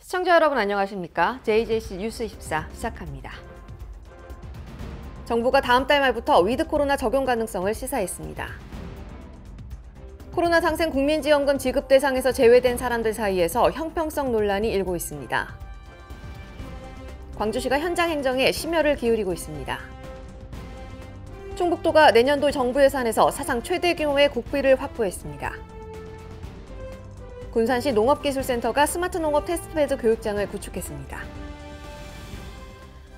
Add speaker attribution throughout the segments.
Speaker 1: 시청자 여러분 안녕하십니까? JJC 뉴스24 시작합니다. 정부가 다음 달 말부터 위드 코로나 적용 가능성을 시사했습니다. 코로나 상생 국민지원금 지급 대상에서 제외된 사람들 사이에서 형평성 논란이 일고 있습니다. 광주시가 현장 행정에 심혈을 기울이고 있습니다. 충북도가 내년도 정부 예산에서 사상 최대 규모의 국비를 확보했습니다. 군산시 농업기술센터가 스마트 농업 테스트베드 교육장을 구축했습니다.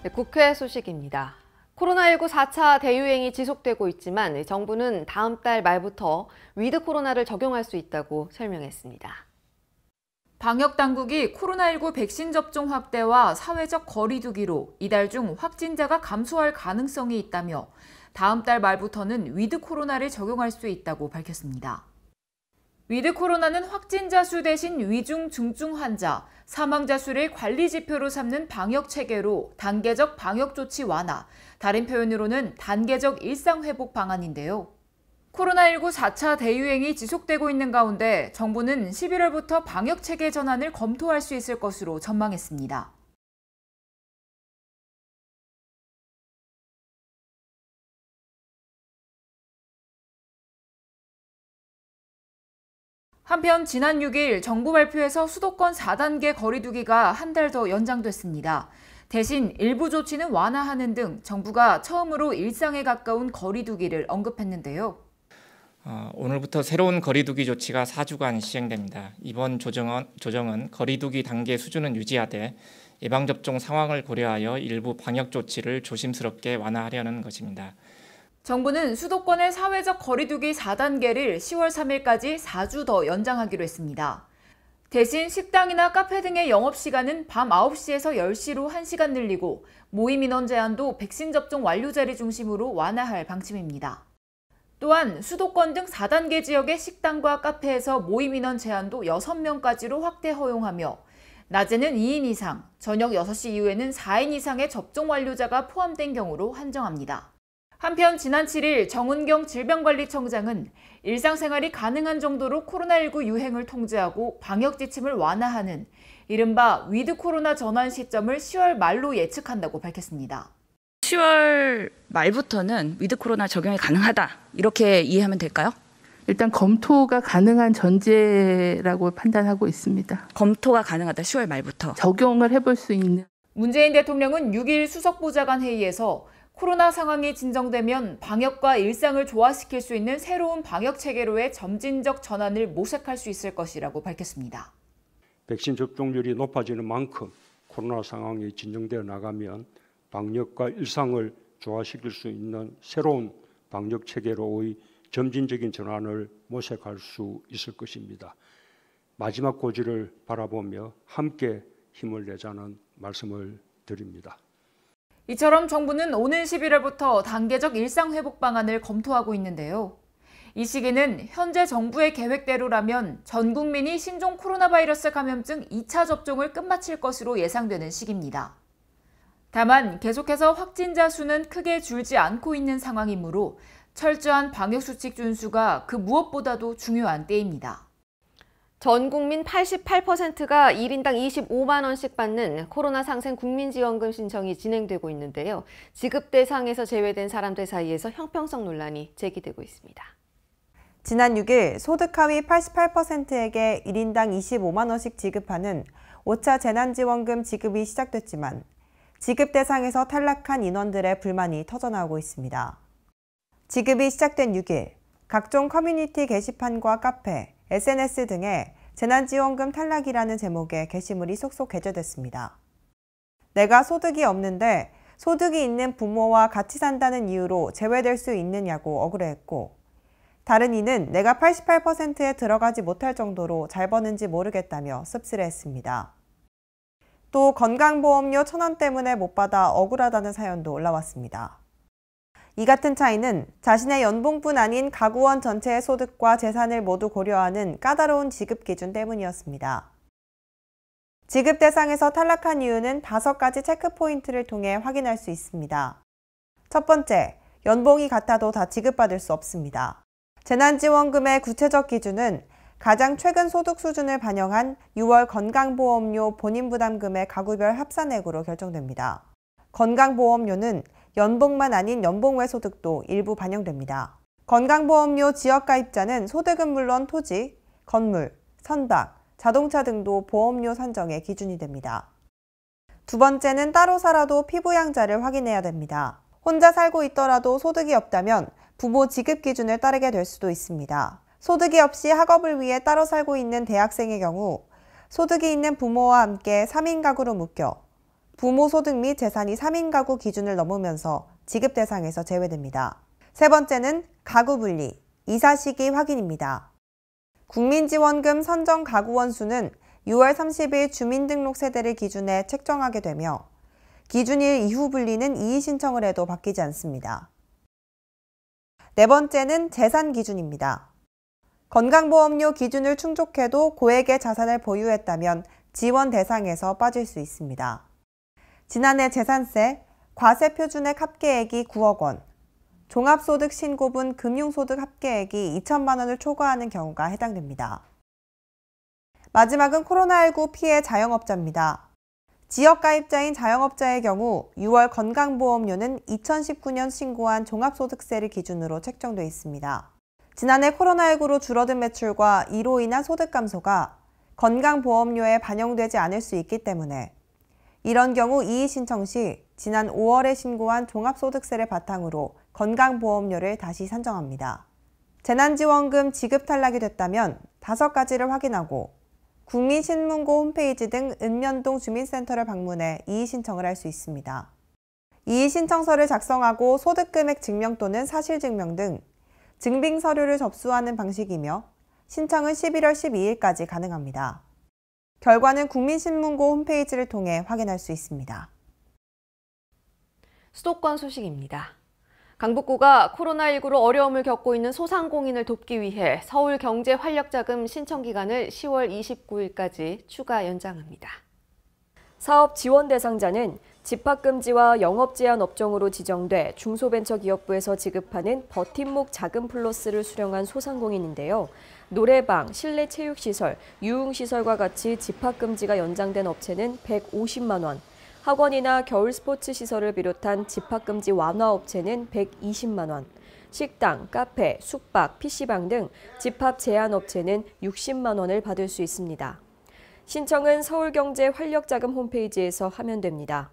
Speaker 1: 네, 국회 소식입니다. 코로나19 4차 대유행이 지속되고 있지만 정부는 다음 달 말부터 위드 코로나를 적용할 수 있다고 설명했습니다.
Speaker 2: 방역당국이 코로나19 백신 접종 확대와 사회적 거리 두기로 이달 중 확진자가 감소할 가능성이 있다며 다음 달 말부터는 위드 코로나를 적용할 수 있다고 밝혔습니다. 위드 코로나는 확진자 수 대신 위중, 중증 환자, 사망자 수를 관리 지표로 삼는 방역 체계로 단계적 방역 조치 완화, 다른 표현으로는 단계적 일상 회복 방안인데요. 코로나19 4차 대유행이 지속되고 있는 가운데 정부는 11월부터 방역 체계 전환을 검토할 수 있을 것으로 전망했습니다. 한편 지난 6일 정부 발표에서 수도권 4단계 거리 두기가 한 달 더 연장됐습니다. 대신 일부 조치는 완화하는 등 정부가 처음으로 일상에 가까운 거리 두기를 언급했는데요.
Speaker 3: 오늘부터 새로운 거리 두기 조치가 4주간 시행됩니다. 이번 조정은 거리 두기 단계 수준은 유지하되 예방접종 상황을 고려하여 일부 방역 조치를 조심스럽게 완화하려는 것입니다.
Speaker 2: 정부는 수도권의 사회적 거리두기 4단계를 10월 3일까지 4주 더 연장하기로 했습니다. 대신 식당이나 카페 등의 영업시간은 밤 9시에서 10시로 1시간 늘리고 모임 인원 제한도 백신 접종 완료자를 중심으로 완화할 방침입니다. 또한 수도권 등 4단계 지역의 식당과 카페에서 모임 인원 제한도 6명까지로 확대 허용하며 낮에는 2인 이상, 저녁 6시 이후에는 4인 이상의 접종 완료자가 포함된 경우로 한정합니다. 한편 지난 7일 정은경 질병관리청장은 일상생활이 가능한 정도로 코로나19 유행을 통제하고 방역 지침을 완화하는 이른바 위드 코로나 전환 시점을 10월 말로 예측한다고 밝혔습니다.
Speaker 4: 10월 말부터는 위드 코로나 적용이 가능하다 이렇게 이해하면 될까요?
Speaker 5: 일단 검토가 가능한 전제라고 판단하고 있습니다.
Speaker 4: 검토가 가능하다 10월 말부터.
Speaker 5: 적용을 해볼 수 있는.
Speaker 2: 문재인 대통령은 6일 수석보좌관 회의에서 코로나 상황이 진정되면 방역과 일상을 조화시킬 수 있는 새로운 방역 체계로의 점진적 전환을 모색할 수 있을 것이라고 밝혔습니다.
Speaker 6: 백신 접종률이 높아지는 만큼 코로나 상황이 진정되어 나가면 방역과 일상을 조화시킬 수 있는 새로운 방역 체계로의 점진적인 전환을 모색할 수 있을 것입니다. 마지막 고지를 바라보며 함께 힘을 내자는 말씀을 드립니다.
Speaker 2: 이처럼 정부는 오는 11월부터 단계적 일상회복 방안을 검토하고 있는데요. 이 시기는 현재 정부의 계획대로라면 전 국민이 신종 코로나 바이러스 감염증 2차 접종을 끝마칠 것으로 예상되는 시기입니다. 다만 계속해서 확진자 수는 크게 줄지 않고 있는 상황이므로 철저한 방역수칙 준수가 그 무엇보다도 중요한 때입니다.
Speaker 1: 전 국민 88%가 1인당 25만 원씩 받는 코로나 상생 국민지원금 신청이 진행되고 있는데요. 지급 대상에서 제외된 사람들 사이에서 형평성 논란이 제기되고 있습니다.
Speaker 7: 지난 6일 소득 하위 88%에게 1인당 25만 원씩 지급하는 5차 재난지원금 지급이 시작됐지만 지급 대상에서 탈락한 인원들의 불만이 터져나오고 있습니다. 지급이 시작된 6일, 각종 커뮤니티 게시판과 카페, SNS 등에 재난지원금 탈락이라는 제목의 게시물이 속속 게재됐습니다. 내가 소득이 없는데 소득이 있는 부모와 같이 산다는 이유로 제외될 수 있느냐고 억울해했고, 다른 이는 내가 88%에 들어가지 못할 정도로 잘 버는지 모르겠다며 씁쓸해했습니다. 또 건강보험료 1,000원 때문에 못 받아 억울하다는 사연도 올라왔습니다. 이 같은 차이는 자신의 연봉뿐 아닌 가구원 전체의 소득과 재산을 모두 고려하는 까다로운 지급 기준 때문이었습니다. 지급 대상에서 탈락한 이유는 5가지 체크 포인트를 통해 확인할 수 있습니다. 첫 번째, 연봉이 같아도 다 지급받을 수 없습니다. 재난지원금의 구체적 기준은 가장 최근 소득 수준을 반영한 6월 건강보험료 본인부담금의 가구별 합산액으로 결정됩니다. 건강보험료는 연봉만 아닌 연봉 외 소득도 일부 반영됩니다. 건강보험료 지역가입자는 소득은 물론 토지, 건물, 선박, 자동차 등도 보험료 산정의 기준이 됩니다. 두 번째는 따로 살아도 피부양자를 확인해야 됩니다. 혼자 살고 있더라도 소득이 없다면 부모 지급 기준을 따르게 될 수도 있습니다. 소득이 없이 학업을 위해 따로 살고 있는 대학생의 경우 소득이 있는 부모와 함께 3인 가구로 묶여 부모 소득 및 재산이 3인 가구 기준을 넘으면서 지급 대상에서 제외됩니다. 세 번째는 가구 분리, 이사 시기 확인입니다. 국민지원금 선정 가구 원수는 6월 30일 주민등록 세대를 기준에 책정하게 되며 기준일 이후 분리는 이의 신청을 해도 바뀌지 않습니다. 네 번째는 재산 기준입니다. 건강보험료 기준을 충족해도 고액의 자산을 보유했다면 지원 대상에서 빠질 수 있습니다. 지난해 재산세, 과세 표준액 합계액이 9억 원, 종합소득 신고분 금융소득 합계액이 2천만 원을 초과하는 경우가 해당됩니다. 마지막은 코로나19 피해 자영업자입니다. 지역가입자인 자영업자의 경우 6월 건강보험료는 2019년 신고한 종합소득세를 기준으로 책정돼 있습니다. 지난해 코로나19로 줄어든 매출과 이로 인한 소득 감소가 건강보험료에 반영되지 않을 수 있기 때문에 이런 경우 이의 신청 시 지난 5월에 신고한 종합소득세를 바탕으로 건강보험료를 다시 산정합니다. 재난지원금 지급 탈락이 됐다면 5가지를 확인하고 국민신문고 홈페이지 등 읍면동 주민센터를 방문해 이의 신청을 할 수 있습니다. 이의 신청서를 작성하고 소득금액 증명 또는 사실증명 등 증빙 서류를 접수하는 방식이며 신청은 11월 12일까지 가능합니다. 결과는 국민신문고 홈페이지를 통해 확인할 수 있습니다.
Speaker 1: 수도권 소식입니다. 강북구가 코로나19로 어려움을 겪고 있는 소상공인을 돕기 위해 서울경제활력자금 신청 기간을 10월 29일까지 추가 연장합니다.
Speaker 8: 사업 지원 대상자는 집합금지와 영업제한 업종으로 지정돼 중소벤처기업부에서 지급하는 버팀목 자금 플러스를 수령한 소상공인인데요. 노래방, 실내 체육시설, 유흥시설과 같이 집합금지가 연장된 업체는 150만 원, 학원이나 겨울 스포츠 시설을 비롯한 집합금지 완화 업체는 120만 원, 식당, 카페, 숙박, PC방 등 집합 제한 업체는 60만 원을 받을 수 있습니다. 신청은 서울경제활력자금 홈페이지에서 하면 됩니다.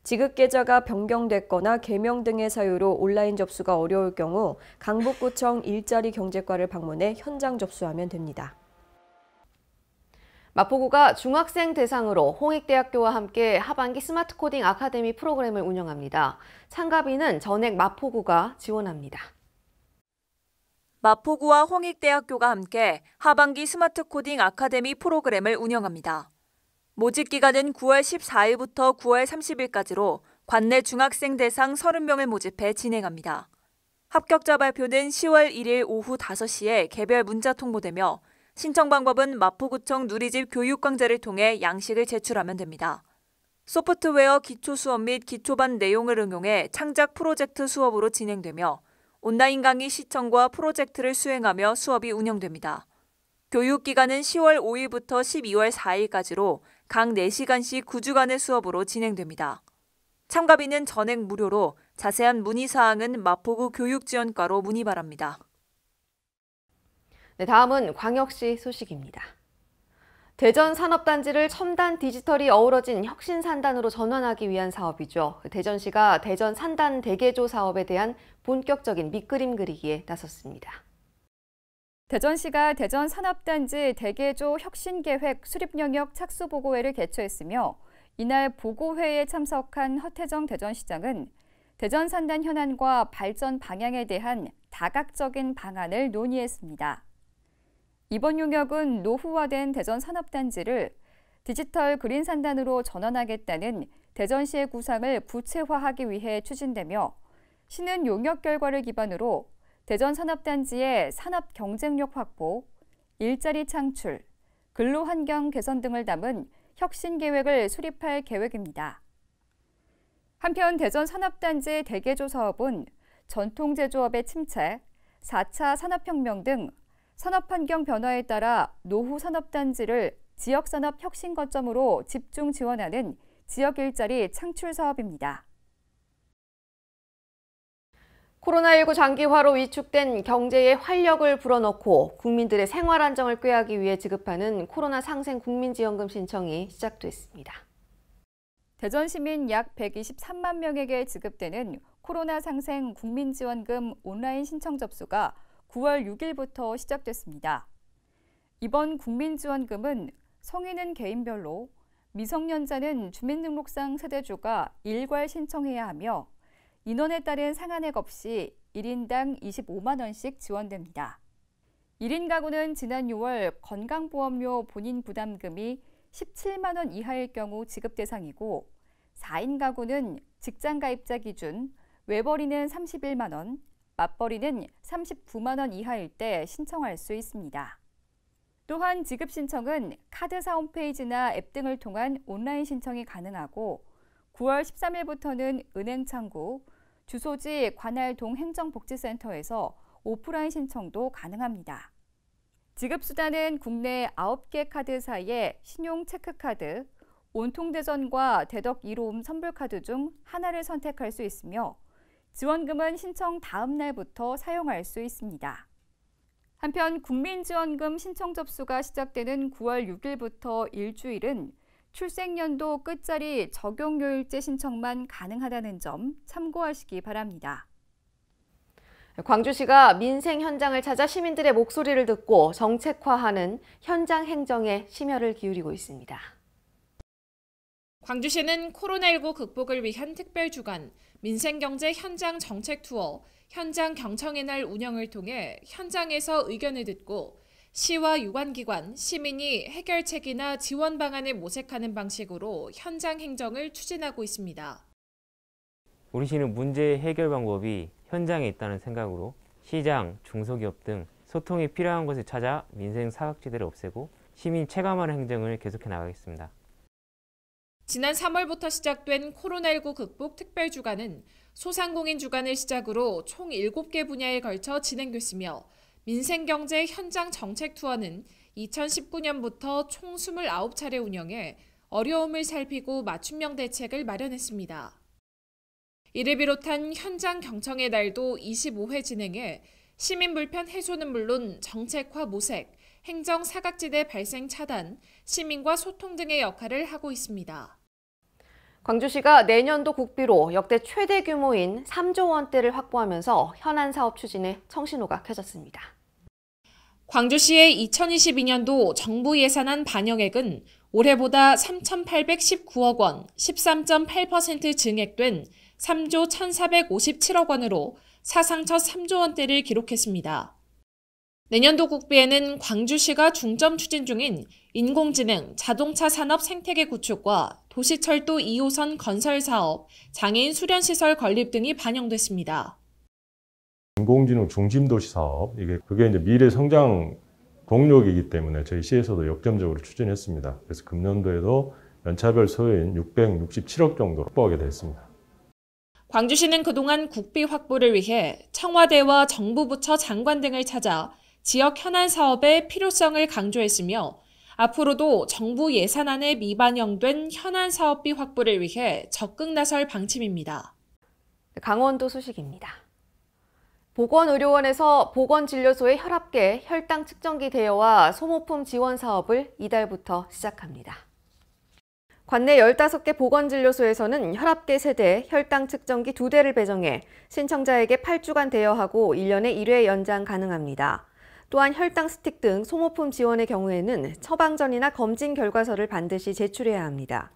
Speaker 8: 지급 계좌가 변경됐거나 개명 등의 사유로 온라인 접수가 어려울 경우 강북구청 일자리 경제과를 방문해 현장 접수하면 됩니다.
Speaker 1: 마포구가 중학생 대상으로 홍익대학교와 함께 하반기 스마트 코딩 아카데미 프로그램을 운영합니다. 참가비는 전액 마포구가 지원합니다.
Speaker 9: 마포구와 홍익대학교가 함께 하반기 스마트 코딩 아카데미 프로그램을 운영합니다. 모집 기간은 9월 14일부터 9월 30일까지로 관내 중학생 대상 30명을 모집해 진행합니다. 합격자 발표는 10월 1일 오후 5시에 개별 문자 통보되며 신청 방법은 마포구청 누리집 교육강좌를 통해 양식을 제출하면 됩니다. 소프트웨어 기초 수업 및 기초반 내용을 응용해 창작 프로젝트 수업으로 진행되며 온라인 강의 시청과 프로젝트를 수행하며 수업이 운영됩니다. 교육기간은 10월 5일부터 12월 4일까지로 각 4시간씩 9주간의 수업으로 진행됩니다. 참가비는 전액 무료로 자세한 문의사항은 마포구 교육지원과로 문의 바랍니다.
Speaker 1: 네, 다음은 광역시 소식입니다. 대전 산업단지를 첨단 디지털이 어우러진 혁신산단으로 전환하기 위한 사업이죠. 대전시가 대전 산단 대개조 사업에 대한 본격적인 밑그림 그리기에 나섰습니다.
Speaker 10: 대전시가 대전 산업단지 대개조 혁신계획 수립영역 착수보고회를 개최했으며 이날 보고회에 참석한 허태정 대전시장은 대전 산단 현안과 발전 방향에 대한 다각적인 방안을 논의했습니다. 이번 용역은 노후화된 대전 산업단지를 디지털 그린 산단으로 전환하겠다는 대전시의 구상을 구체화하기 위해 추진되며 시는 용역 결과를 기반으로 대전 산업단지의 산업 경쟁력 확보, 일자리 창출, 근로환경 개선 등을 담은 혁신 계획을 수립할 계획입니다. 한편 대전 산업단지 대개조 사업은 전통 제조업의 침체, 4차 산업혁명 등 산업환경 변화에 따라 노후 산업단지를 지역산업 혁신 거점으로 집중 지원하는 지역 일자리 창출 사업입니다.
Speaker 1: 코로나19 장기화로 위축된 경제에 활력을 불어넣고 국민들의 생활 안정을 꾀하기 위해 지급하는 코로나 상생 국민지원금 신청이 시작됐습니다.
Speaker 10: 대전 시민 약 123만 명에게 지급되는 코로나 상생 국민지원금 온라인 신청 접수가 9월 6일부터 시작됐습니다. 이번 국민지원금은 성인은 개인별로, 미성년자는 주민등록상 세대주가 일괄 신청해야 하며 인원에 따른 상한액 없이 1인당 25만 원씩 지원됩니다. 1인 가구는 지난 6월 건강보험료 본인 부담금이 17만 원 이하일 경우 지급 대상이고 4인 가구는 직장가입자 기준 외벌이는 31만 원, 맞벌이는 39만 원 이하일 때 신청할 수 있습니다. 또한 지급 신청은 카드사 홈페이지나 앱 등을 통한 온라인 신청이 가능하고 9월 13일부터는 은행창구, 주소지 관할동 행정복지센터에서 오프라인 신청도 가능합니다. 지급수단은 국내 9개 카드사의 신용 체크카드, 온통대전과 대덕 1호음 선불카드 중 하나를 선택할 수 있으며 지원금은 신청 다음 날부터 사용할 수 있습니다. 한편 국민지원금 신청 접수가 시작되는 9월 6일부터 일주일은 출생연도 끝자리 적용요일제 신청만 가능하다는 점 참고하시기 바랍니다.
Speaker 1: 광주시가 민생 현장을 찾아 시민들의 목소리를 듣고 정책화하는 현장 행정에 심혈을 기울이고 있습니다.
Speaker 11: 광주시는 코로나19 극복을 위한 특별주간 민생경제 현장 정책 투어, 현장 경청의 날 운영을 통해 현장에서 의견을 듣고 시와 유관기관, 시민이 해결책이나 지원 방안을 모색하는 방식으로 현장 행정을 추진하고 있습니다.
Speaker 12: 우리 시는 문제 해결 방법이 현장에 있다는 생각으로 시장, 중소기업 등 소통이 필요한 곳을 찾아 민생 사각지대를 없애고 시민 체감하는 행정을 계속해 나가겠습니다.
Speaker 11: 지난 3월부터 시작된 코로나19 극복 특별주간은 소상공인 주간을 시작으로 총 7개 분야에 걸쳐 진행됐으며 민생경제 현장 정책 투어는 2019년부터 총 29차례 운영해 어려움을 살피고 맞춤형 대책을 마련했습니다. 이를 비롯한 현장 경청의 날도 25회 진행해 시민 불편 해소는 물론 정책화 모색, 행정 사각지대 발생 차단, 시민과 소통 등의 역할을 하고 있습니다.
Speaker 1: 광주시가 내년도 국비로 역대 최대 규모인 3조 원대를 확보하면서 현안 사업 추진에 청신호가 켜졌습니다.
Speaker 11: 광주시의 2022년도 정부 예산안 반영액은 올해보다 3,819억 원, 13.8% 증액된 3조 1,457억 원으로 사상 첫 3조 원대를 기록했습니다. 내년도 국비에는 광주시가 중점 추진 중인 인공지능, 자동차 산업 생태계 구축과 도시철도 2호선 건설 사업, 장애인 수련시설 건립 등이 반영됐습니다.
Speaker 13: 인공지능 중심도시 사업, 그게 이제 미래 성장 동력이기 때문에 저희 시에서도 역점적으로 추진했습니다. 그래서 금년도에도 연차별 소요인 667억 정도 확보하게 됐습니다.
Speaker 11: 광주시는 그동안 국비 확보를 위해 청와대와 정부 부처 장관 등을 찾아 지역 현안 사업의 필요성을 강조했으며 앞으로도 정부 예산안에 미반영된 현안 사업비 확보를 위해 적극 나설 방침입니다.
Speaker 1: 강원도 소식입니다. 보건의료원에서 보건진료소의 혈압계, 혈당 측정기 대여와 소모품 지원 사업을 이달부터 시작합니다. 관내 15개 보건진료소에서는 혈압계 3대, 혈당 측정기 2대를 배정해 신청자에게 8주간 대여하고 1년에 1회 연장 가능합니다. 또한 혈당 스틱 등 소모품 지원의 경우에는 처방전이나 검진 결과서를 반드시 제출해야 합니다.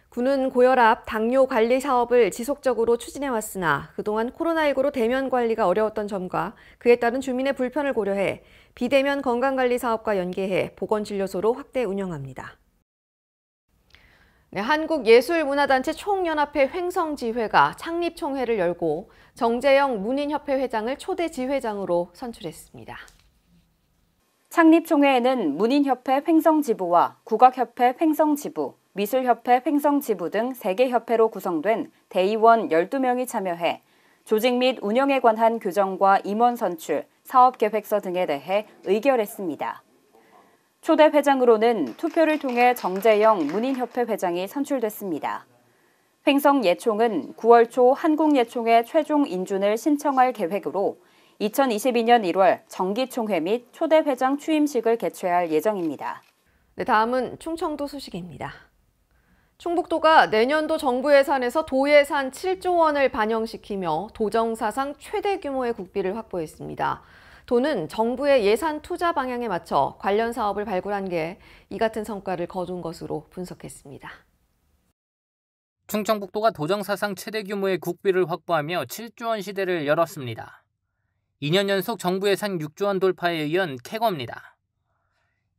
Speaker 1: 군은 고혈압, 당뇨 관리 사업을 지속적으로 추진해왔으나 그동안 코로나19로 대면 관리가 어려웠던 점과 그에 따른 주민의 불편을 고려해 비대면 건강관리 사업과 연계해 보건진료소로 확대 운영합니다. 한국예술문화단체 총연합회 횡성지회가 창립총회를 열고 정재영 문인협회 회장을 초대 지회장으로 선출했습니다.
Speaker 14: 창립총회에는 문인협회 횡성지부와 국악협회 횡성지부, 미술협회 횡성지부 등 3개 협회로 구성된 대의원 12명이 참여해 조직 및 운영에 관한 규정과 임원 선출, 사업계획서 등에 대해 의결했습니다. 초대 회장으로는 투표를 통해 정재영 문인협회 회장이 선출됐습니다. 횡성예총은 9월 초 한국예총에 최종 인준을 신청할 계획으로 2022년 1월 정기총회 및 초대 회장 취임식을 개최할 예정입니다.
Speaker 1: 네, 다음은 충청도 소식입니다. 충북도가 내년도 정부 예산에서 도예산 7조 원을 반영시키며 도정사상 최대 규모의 국비를 확보했습니다. 도는 정부의 예산 투자 방향에 맞춰 관련 사업을 발굴한 게 이 같은 성과를 거둔 것으로 분석했습니다.
Speaker 15: 충청북도가 도정사상 최대 규모의 국비를 확보하며 7조 원 시대를 열었습니다. 2년 연속 정부 예산 6조 원 돌파에 이은 쾌거입니다.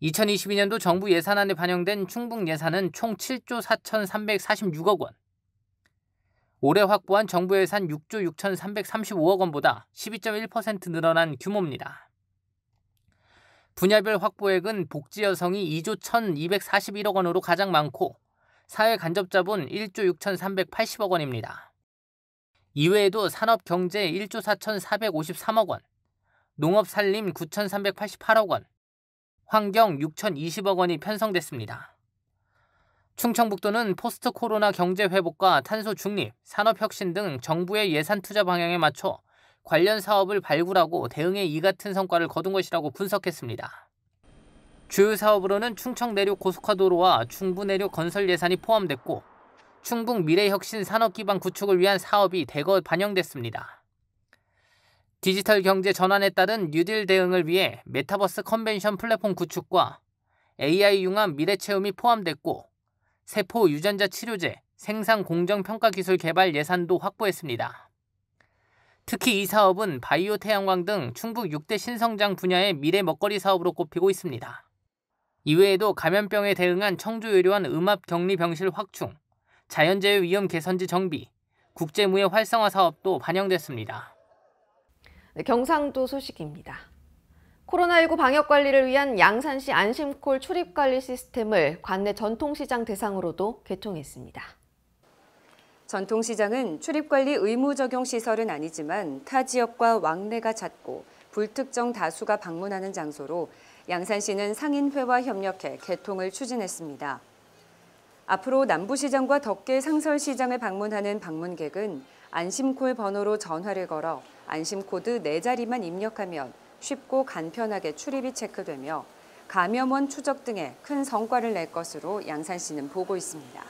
Speaker 15: 2022년도 정부 예산안에 반영된 충북 예산은 총 7조 4,346억 원. 올해 확보한 정부 예산 6조 6,335억 원보다 12.1% 늘어난 규모입니다. 분야별 확보액은 복지 여성이 2조 1,241억 원으로 가장 많고 사회 간접자본 1조 6,380억 원입니다. 이외에도 산업경제 1조 4,453억 원, 농업산림 9,388억 원, 환경 6,020억 원이 편성됐습니다. 충청북도는 포스트 코로나 경제 회복과 탄소 중립, 산업 혁신 등 정부의 예산 투자 방향에 맞춰 관련 사업을 발굴하고 대응에 이 같은 성과를 거둔 것이라고 분석했습니다. 주요 사업으로는 충청 내륙 고속화도로와 충부 내륙 건설 예산이 포함됐고 충북 미래혁신 산업기반 구축을 위한 사업이 대거 반영됐습니다. 디지털 경제 전환에 따른 뉴딜 대응을 위해 메타버스 컨벤션 플랫폼 구축과 AI 융합 미래체험이 포함됐고 세포 유전자 치료제, 생산 공정 평가 기술 개발 예산도 확보했습니다. 특히 이 사업은 바이오 태양광 등 충북 6대 신성장 분야의 미래 먹거리 사업으로 꼽히고 있습니다. 이외에도 감염병에 대응한 청주의료원 음압격리병실 확충, 자연재해 위험 개선지 정비, 국제무예 활성화 사업도 반영됐습니다.
Speaker 1: 네, 경상도 소식입니다. 코로나19 방역 관리를 위한 양산시 안심콜 출입관리 시스템을 관내 전통시장 대상으로도 개통했습니다.
Speaker 14: 전통시장은 출입관리 의무 적용 시설은 아니지만 타 지역과 왕래가 잦고 불특정 다수가 방문하는 장소로 양산시는 상인회와 협력해 개통을 추진했습니다. 앞으로 남부시장과 덕계 상설시장을 방문하는 방문객은 안심콜 번호로 전화를 걸어 안심코드 4자리만 입력하면 쉽고 간편하게 출입이 체크되며 감염원 추적 등에 큰 성과를 낼 것으로 양산시는 보고 있습니다.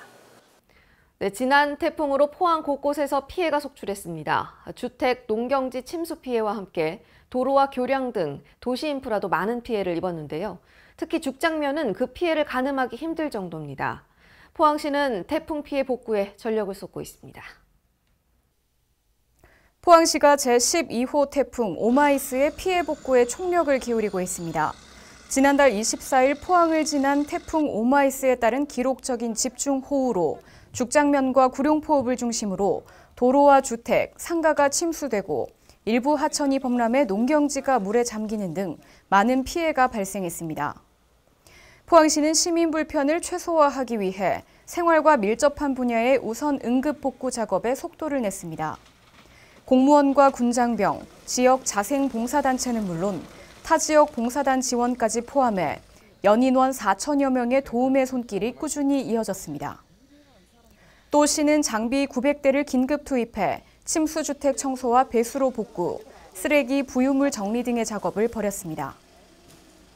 Speaker 1: 네, 지난 태풍으로 포항 곳곳에서 피해가 속출했습니다. 주택, 농경지 침수 피해와 함께 도로와 교량 등 도시 인프라도 많은 피해를 입었는데요. 특히 죽장면은 그 피해를 가늠하기 힘들 정도입니다. 포항시는 태풍 피해 복구에 전력을 쏟고 있습니다.
Speaker 16: 포항시가 제12호 태풍 오마이스의 피해 복구에 총력을 기울이고 있습니다. 지난달 24일 포항을 지난 태풍 오마이스에 따른 기록적인 집중호우로 죽장면과 구룡포읍을 중심으로 도로와 주택, 상가가 침수되고 일부 하천이 범람해 농경지가 물에 잠기는 등 많은 피해가 발생했습니다. 포항시는 시민 불편을 최소화하기 위해 생활과 밀접한 분야의 우선 응급 복구 작업에 속도를 냈습니다. 공무원과 군장병, 지역 자생봉사단체는 물론 타 지역 봉사단 지원까지 포함해 연인원 4천여 명의 도움의 손길이 꾸준히 이어졌습니다. 또 시는 장비 900대를 긴급 투입해 침수주택 청소와 배수로 복구, 쓰레기, 부유물 정리 등의 작업을 벌였습니다.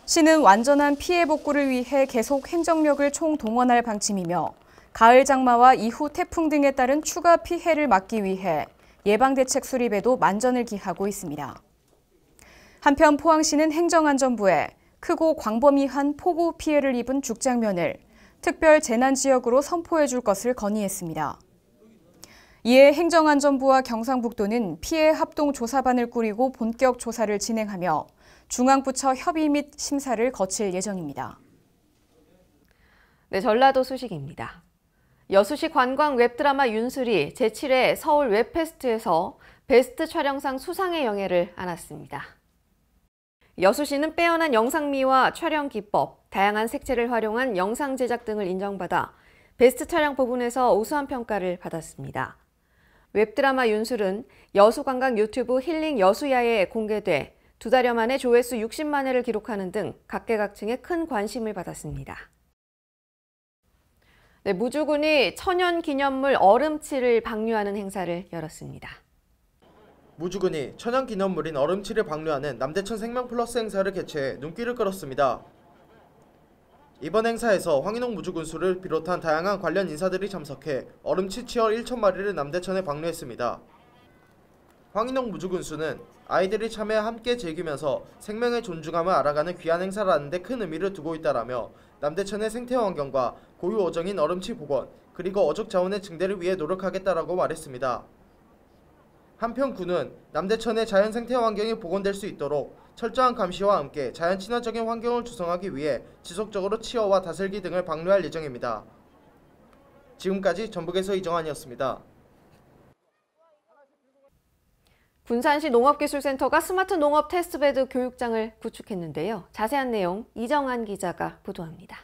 Speaker 16: 시는 완전한 피해 복구를 위해 계속 행정력을 총동원할 방침이며 가을 장마와 이후 태풍 등에 따른 추가 피해를 막기 위해 예방대책 수립에도 만전을 기하고 있습니다. 한편 포항시는 행정안전부에 크고 광범위한 폭우 피해를 입은 죽장면을 특별 재난지역으로 선포해 줄 것을 건의했습니다. 이에 행정안전부와 경상북도는 피해 합동조사반을 꾸리고 본격 조사를 진행하며 중앙부처 협의 및 심사를 거칠 예정입니다.
Speaker 1: 네, 전라도 소식입니다. 여수시 관광 웹드라마 윤술이 제7회 서울 웹페스트에서 베스트 촬영상 수상의 영예를 안았습니다. 여수시는 빼어난 영상미와 촬영 기법, 다양한 색채를 활용한 영상 제작 등을 인정받아 베스트 촬영 부분에서 우수한 평가를 받았습니다. 웹드라마 윤술은 여수관광 유튜브 힐링 여수야에 공개돼 두 달여 만에 조회수 60만 회를 기록하는 등 각계각층의 큰 관심을 받았습니다. 네, 무주군이 천연기념물 얼음치를 방류하는 행사를 열었습니다.
Speaker 17: 무주군이 천연기념물인 얼음치를 방류하는 남대천 생명플러스 행사를 개최해 눈길을 끌었습니다. 이번 행사에서 황인홍 무주군수를 비롯한 다양한 관련 인사들이 참석해 얼음치 치얼 1,000마리를 남대천에 방류했습니다. 황인홍 무주군수는 아이들이 참여해 함께 즐기면서 생명의 존중함을 알아가는 귀한 행사라는 데 큰 의미를 두고 있다라며 남대천의 생태환경과 고유 어종인 얼음치 복원 그리고 어족 자원의 증대를 위해 노력하겠다라고 말했습니다. 한편 군은 남대천의 자연 생태 환경이 복원될 수 있도록 철저한 감시와 함께 자연 친화적인 환경을 조성하기 위해 지속적으로 치어와 다슬기 등을 방류할 예정입니다. 지금까지 전북에서 이정환이었습니다.
Speaker 1: 군산시 농업기술센터가 스마트 농업 테스트베드 교육장을 구축했는데요. 자세한 내용 이정환 기자가 보도합니다.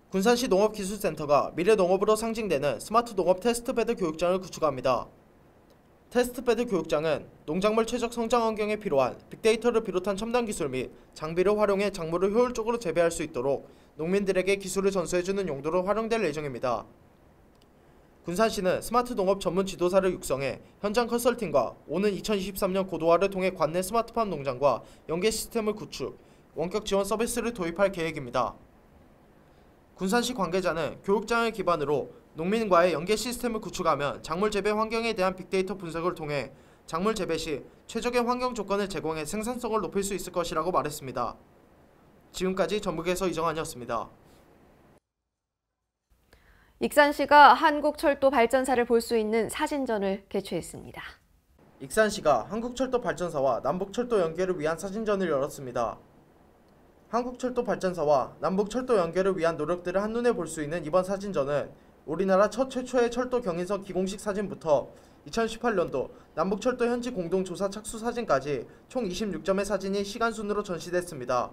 Speaker 17: 군산시 농업기술센터가 미래 농업으로 상징되는 스마트 농업 테스트베드 교육장을 구축합니다. 테스트베드 교육장은 농작물 최적 성장 환경에 필요한 빅데이터를 비롯한 첨단 기술 및 장비를 활용해 작물을 효율적으로 재배할 수 있도록 농민들에게 기술을 전수해주는 용도로 활용될 예정입니다. 군산시는 스마트 농업 전문 지도사를 육성해 현장 컨설팅과 오는 2023년 고도화를 통해 관내 스마트팜 농장과 연계 시스템을 구축, 원격 지원 서비스를 도입할 계획입니다. 군산시 관계자는 교육장을 기반으로 농민과의 연계 시스템을 구축하면 작물 재배 환경에 대한 빅데이터 분석을 통해 작물 재배 시 최적의 환경 조건을 제공해 생산성을 높일 수 있을 것이라고 말했습니다. 지금까지 전북에서 이정환이었습니다.
Speaker 1: 익산시가 한국철도 발전사를 볼 수 있는 사진전을 개최했습니다.
Speaker 17: 익산시가 한국철도 발전사와 남북철도 연계를 위한 사진전을 열었습니다. 한국철도 발전사와 남북철도 연계를 위한 노력들을 한눈에 볼 수 있는 이번 사진전은 우리나라 최초의 철도 경인선 기공식 사진부터 2018년도 남북철도 현지 공동조사 착수 사진까지 총 26점의 사진이 시간순으로 전시됐습니다.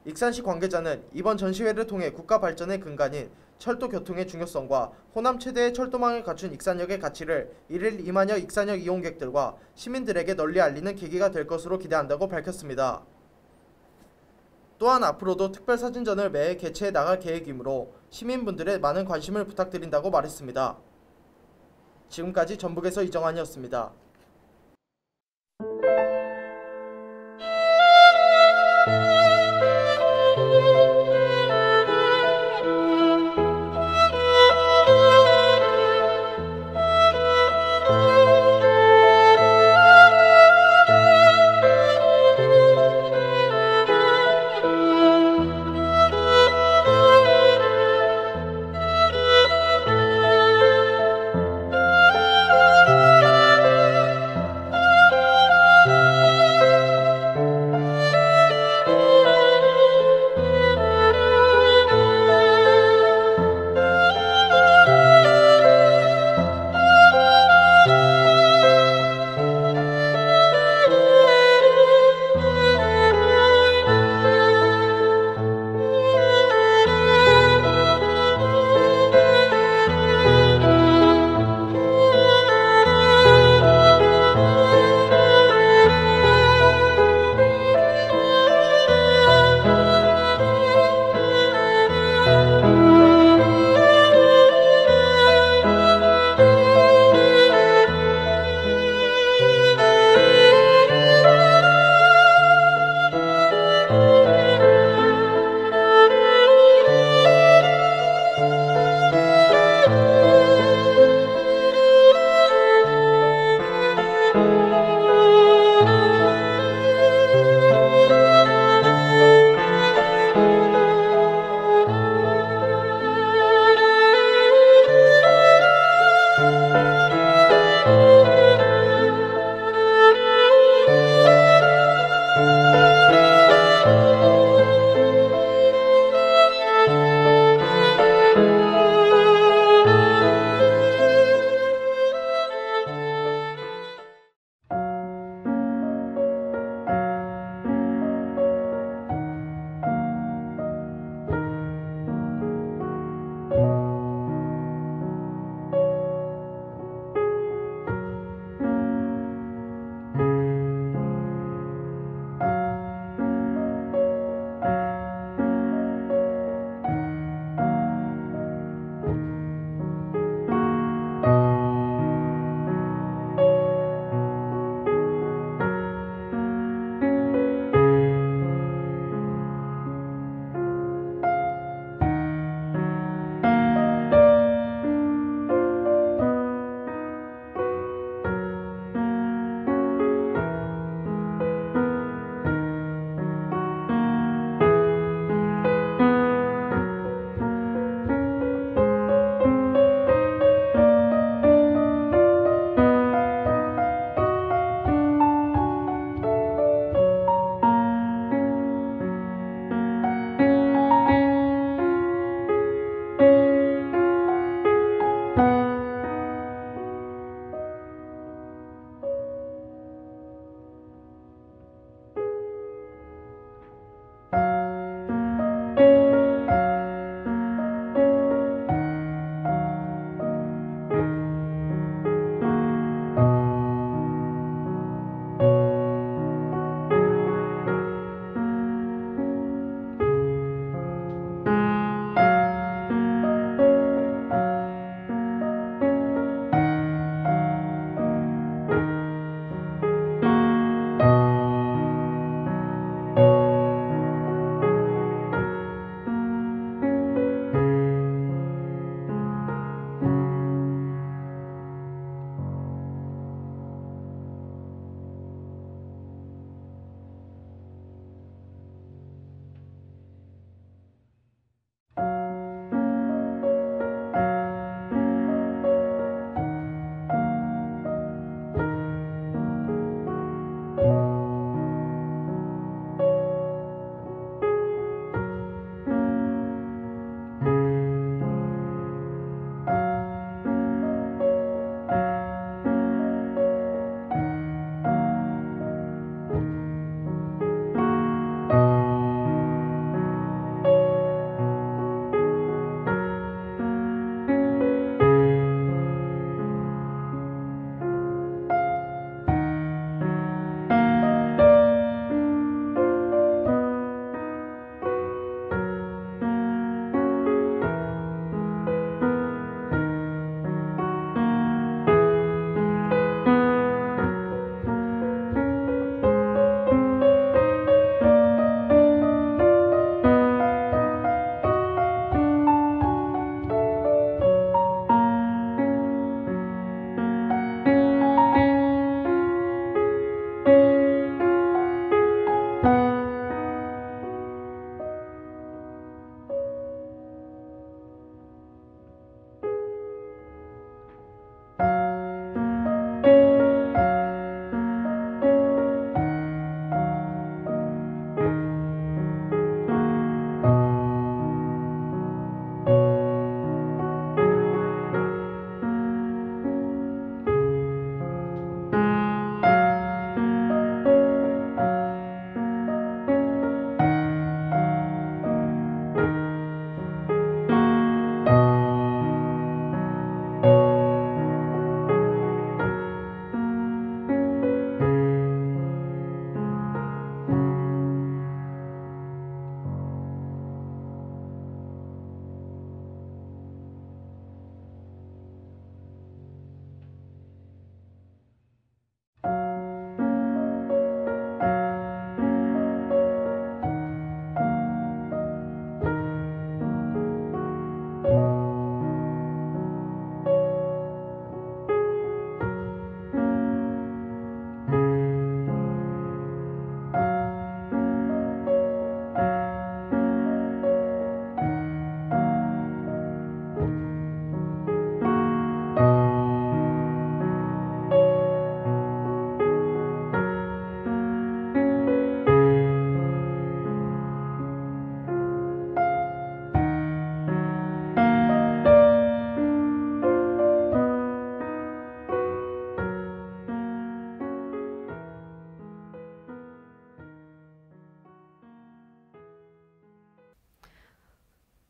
Speaker 17: 익산시 관계자는 이번 전시회를 통해 국가 발전의 근간인 철도 교통의 중요성과 호남 최대의 철도망을 갖춘 익산역의 가치를 1일 2만여 익산역 이용객들과 시민들에게 널리 알리는 계기가 될 것으로 기대한다고 밝혔습니다. 또한 앞으로도 특별사진전을 매해 개최해 나갈 계획이므로 시민분들의 많은 관심을 부탁드린다고 말했습니다. 지금까지 전북에서 이정환이었습니다.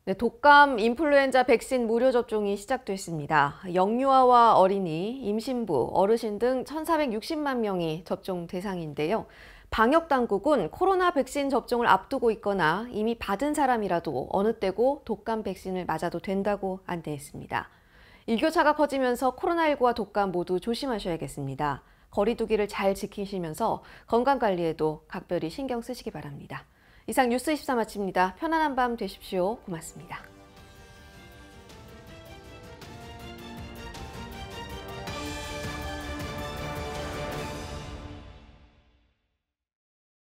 Speaker 1: 네, 독감 인플루엔자 백신 무료 접종이 시작됐습니다. 영유아와 어린이, 임신부, 어르신 등 1,460만 명이 접종 대상인데요. 방역당국은 코로나 백신 접종을 앞두고 있거나 이미 받은 사람이라도 어느 때고 독감 백신을 맞아도 된다고 안내했습니다. 일교차가 커지면서 코로나19와 독감 모두 조심하셔야겠습니다. 거리 두기를 잘 지키시면서 건강관리에도 각별히 신경 쓰시기 바랍니다. 이상 뉴스24 마칩니다. 편안한 밤 되십시오. 고맙습니다.